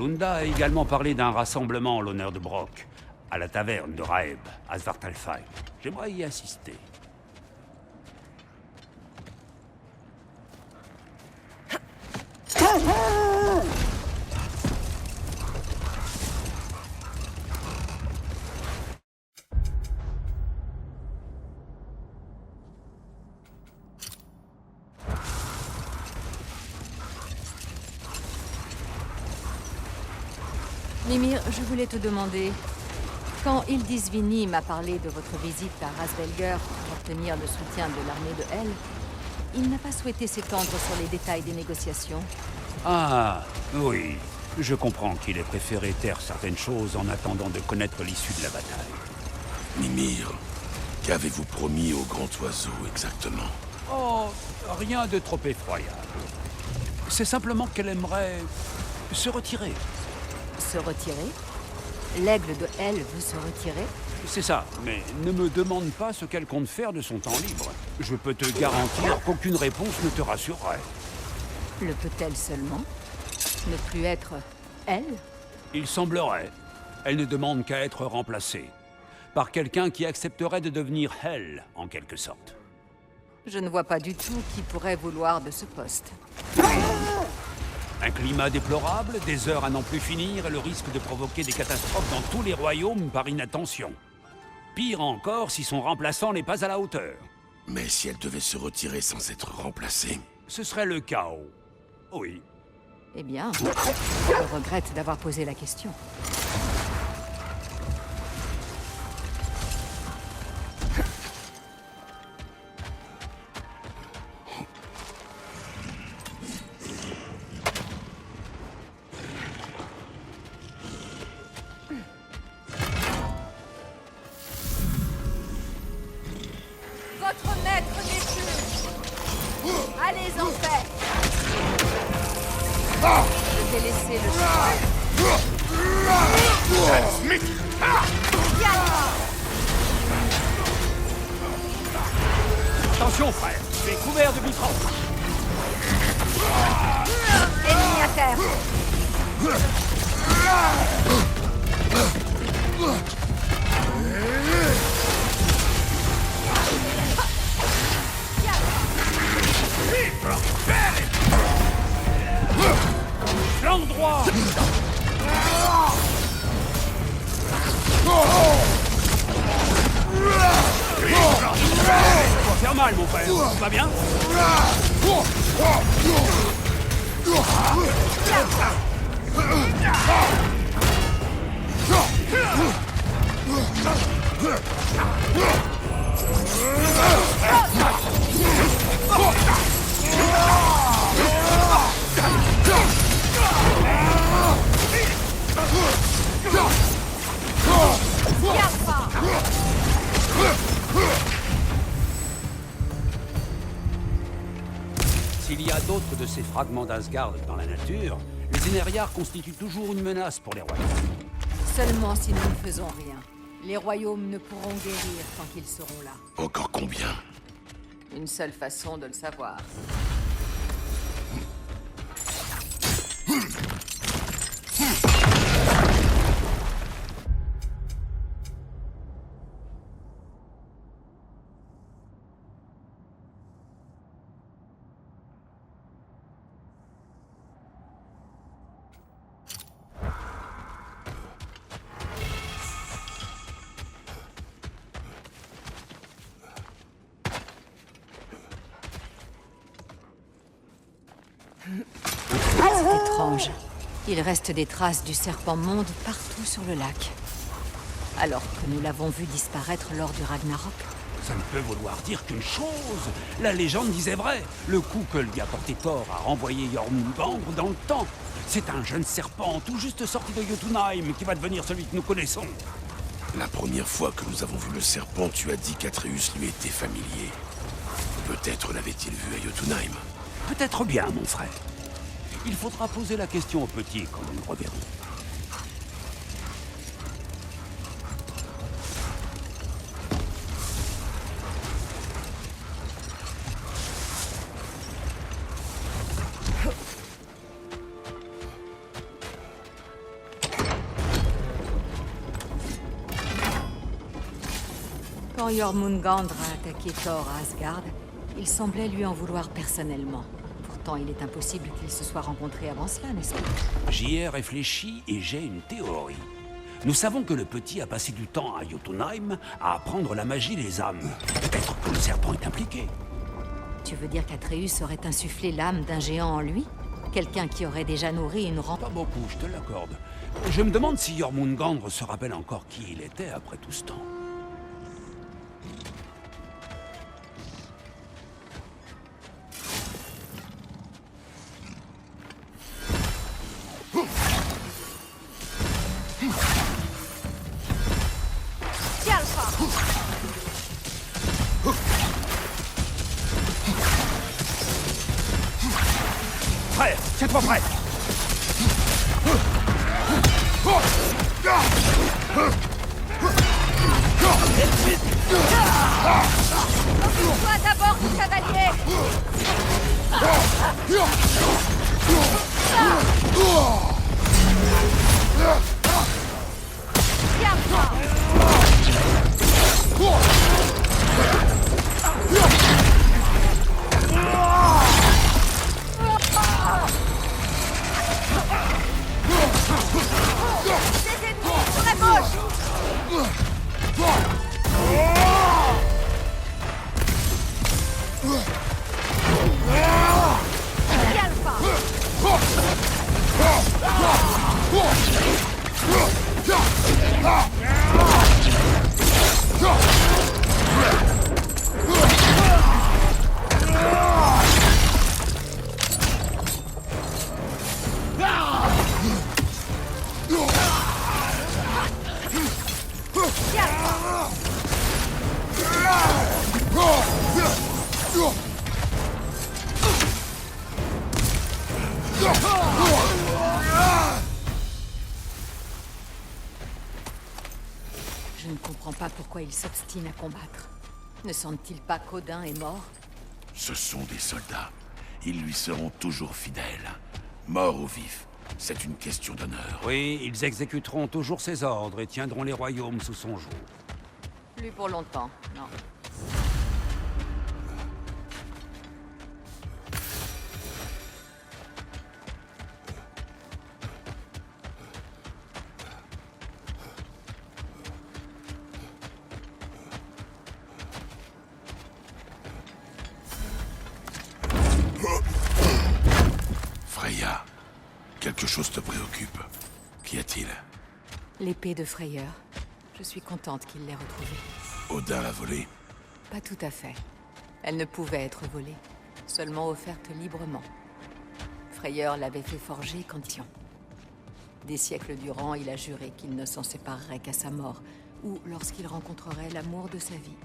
Lunda a également parlé d'un rassemblement en l'honneur de Brok, à la taverne de Raeb, à Svartalfheim. J'aimerais y assister. Mimir, je voulais te demander... Quand Hildisvini m'a parlé de votre visite à Rasvelger pour obtenir le soutien de l'armée de Hel, il n'a pas souhaité s'étendre sur les détails des négociations. Ah, oui. Je comprends qu'il ait préféré taire certaines choses en attendant de connaître l'issue de la bataille. Mimir, qu'avez-vous promis au grand oiseau exactement? Oh, rien de trop effroyable. C'est simplement qu'elle aimerait se retirer. Se retirer? L'aigle de Hel veut se retirer? C'est ça, mais ne me demande pas ce qu'elle compte faire de son temps libre. Je peux te garantir qu'aucune réponse ne te rassurerait. Le peut-elle seulement? Ne plus être elle? Il semblerait. Elle ne demande qu'à être remplacée. Par quelqu'un qui accepterait de devenir Hel, en quelque sorte. Je ne vois pas du tout qui pourrait vouloir de ce poste. Un climat déplorable, des heures à n'en plus finir et le risque de provoquer des catastrophes dans tous les royaumes par inattention. Pire encore si son remplaçant n'est pas à la hauteur. Mais si elle devait se retirer sans être remplacée? Ce serait le chaos. Oui. Eh bien, je regrette d'avoir posé la question. Votre maître n'est plus. Allez en paix. Je vais laisser le choix. Attention, frère, tu es couvert de vitraux. Ennemi à terre. Flanc droit. Ça va faire mal, mon frère. Tu vas bien? S'il y a d'autres de ces fragments d'Asgard dans la nature, les Énériards constituent toujours une menace pour les royaumes. Seulement si nous ne faisons rien. Les royaumes ne pourront guérir tant qu'ils seront là. Encore combien? Une seule façon de le savoir. C'est étrange. Il reste des traces du serpent monde partout sur le lac. Alors que nous l'avons vu disparaître lors du Ragnarok. Ça ne peut vouloir dire qu'une chose. La légende disait vrai. Le coup que lui a porté Thor a renvoyé Jormungandr dans le temps. C'est un jeune serpent tout juste sorti de Jotunheim qui va devenir celui que nous connaissons. La première fois que nous avons vu le serpent, tu as dit qu'Atreus lui était familier. Peut-être l'avait-il vu à Jotunheim. Peut-être bien, mon frère. Il faudra poser la question au petit quand nous le reverrons. Quand Jormungandr a attaqué Thor à Asgard, il semblait lui en vouloir personnellement. Pourtant, il est impossible qu'ils se soient rencontrés avant cela, n'est-ce pas? J'y ai réfléchi et j'ai une théorie. Nous savons que le petit a passé du temps à Jotunheim à apprendre la magie des âmes. Peut-être que le serpent est impliqué. Tu veux dire qu'Atreus aurait insufflé l'âme d'un géant en lui? Quelqu'un qui aurait déjà nourri une Pas beaucoup, je te l'accorde. Je me demande si Jormungandr se rappelle encore qui il était après tout ce temps. Prêt, tiens-toi prêt. Toi d'abord, cavalier! Des ennemis sur la gauche! Je ne comprends pas pourquoi ils s'obstinent à combattre. Ne sentent-ils pas qu'Odin est mort? Ce sont des soldats. Ils lui seront toujours fidèles. Morts ou vifs, c'est une question d'honneur. Oui, ils exécuteront toujours ses ordres et tiendront les royaumes sous son joug. Plus pour longtemps, non. Freya, quelque chose te préoccupe. Qu'y a-t-il? L'épée de Freyr. Je suis contente qu'il l'ait retrouvée. Odin l'a volée? Pas tout à fait. Elle ne pouvait être volée, seulement offerte librement. Freyr l'avait fait forger condition. Des siècles durant, il a juré qu'il ne s'en séparerait qu'à sa mort, ou lorsqu'il rencontrerait l'amour de sa vie.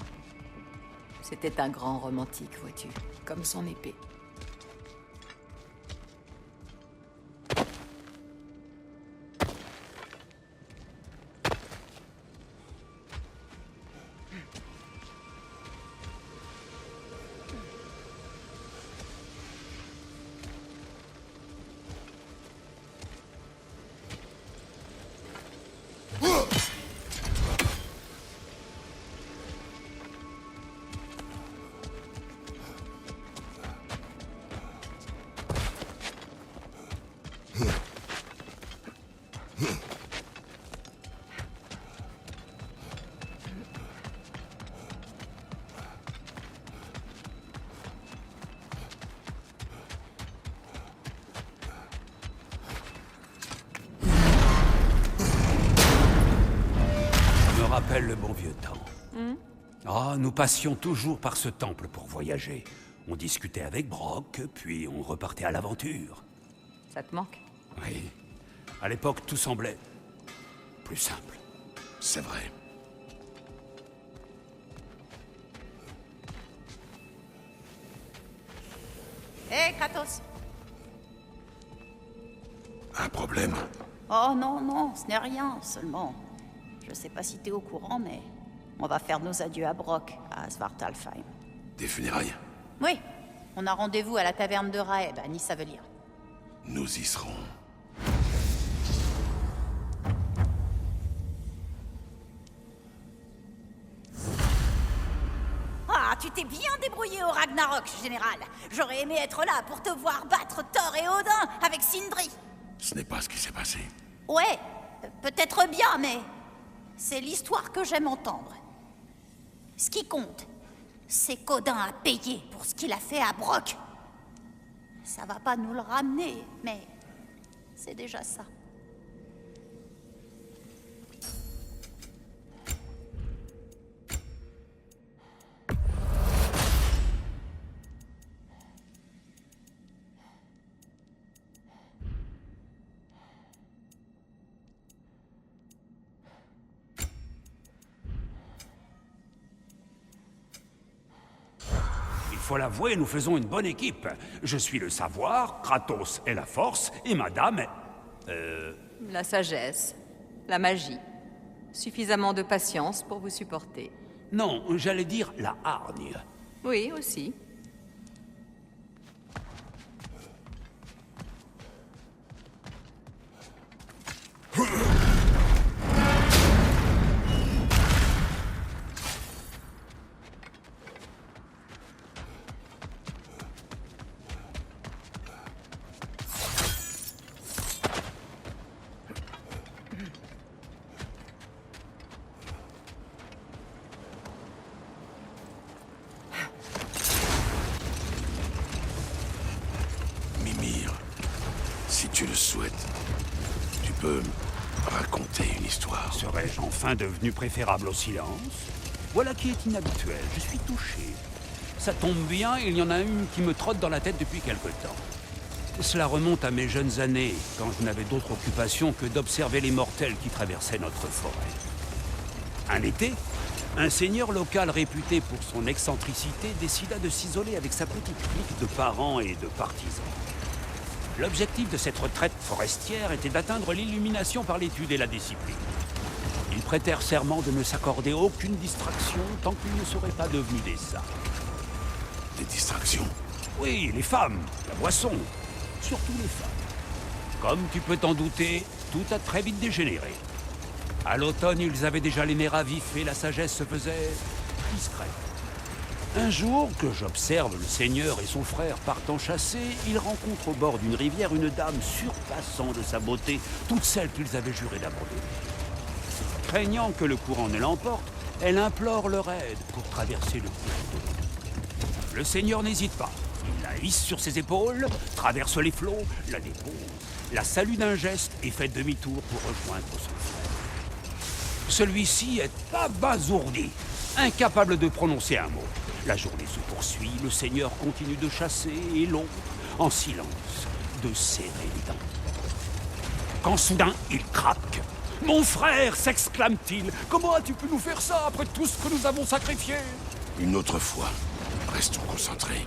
C'était un grand romantique, vois-tu, comme son épée. Rappelle le bon vieux temps. Ah, nous passions toujours par ce temple pour voyager. On discutait avec Brok, puis on repartait à l'aventure. Ça te manque? Oui. À l'époque, tout semblait plus simple. C'est vrai. Hé, Kratos! Un problème? Oh non, non, ce n'est rien, seulement... Je sais pas si t'es au courant, mais... On va faire nos adieux à Brok, à Svartalfheim. Des funérailles? Oui, on a rendez-vous à la taverne de Raeb, à Nysavellir. Nous y serons. tu t'es bien débrouillé au Ragnarok, général. J'aurais aimé être là pour te voir battre Thor et Odin avec Sindri. Ce n'est pas ce qui s'est passé. Ouais, peut-être bien, mais c'est l'histoire que j'aime entendre. Ce qui compte, c'est qu'Odin a payé pour ce qu'il a fait à Brok. Ça va pas nous le ramener, mais c'est déjà ça. Il faut l'avouer, nous faisons une bonne équipe. Je suis le savoir, Kratos est la force, et madame est... La sagesse, la magie. Suffisamment de patience pour vous supporter. Non, j'allais dire la hargne. Oui, aussi. Mimir, si tu le souhaites, tu peux me raconter une histoire. Serais-je enfin devenu préférable au silence? Voilà qui est inhabituel, je suis touché. Ça tombe bien, il y en a une qui me trotte dans la tête depuis quelque temps. Cela remonte à mes jeunes années, quand je n'avais d'autre occupation que d'observer les mortels qui traversaient notre forêt. Un été, un seigneur local réputé pour son excentricité décida de s'isoler avec sa petite clique de parents et de partisans. L'objectif de cette retraite forestière était d'atteindre l'illumination par l'étude et la discipline. Ils prêtèrent serment de ne s'accorder aucune distraction tant qu'ils ne seraient pas devenus des sages. Des distractions? Oui, les femmes, la boisson, surtout les femmes. Comme tu peux t'en douter, tout a très vite dégénéré. À l'automne, ils avaient déjà les nerfs à vif et la sagesse se faisait discrète. Un jour, que j'observe le seigneur et son frère partant chasser, ils rencontrent au bord d'une rivière une dame surpassant de sa beauté toutes celles qu'ils avaient juré d'abandonner. Craignant que le courant ne l'emporte, elle implore leur aide pour traverser le cours d'eau. Le seigneur n'hésite pas. Il la hisse sur ses épaules, traverse les flots, la dépose, la salue d'un geste et fait demi-tour pour rejoindre son frère. Celui-ci est abasourdi, incapable de prononcer un mot. La journée se poursuit, le seigneur continue de chasser et l'autre, en silence, de serrer les dents. Quand soudain, il craque. « Mon frère !» s'exclame-t-il. « Comment as-tu pu nous faire ça après tout ce que nous avons sacrifié ?» Une autre fois, restons concentrés.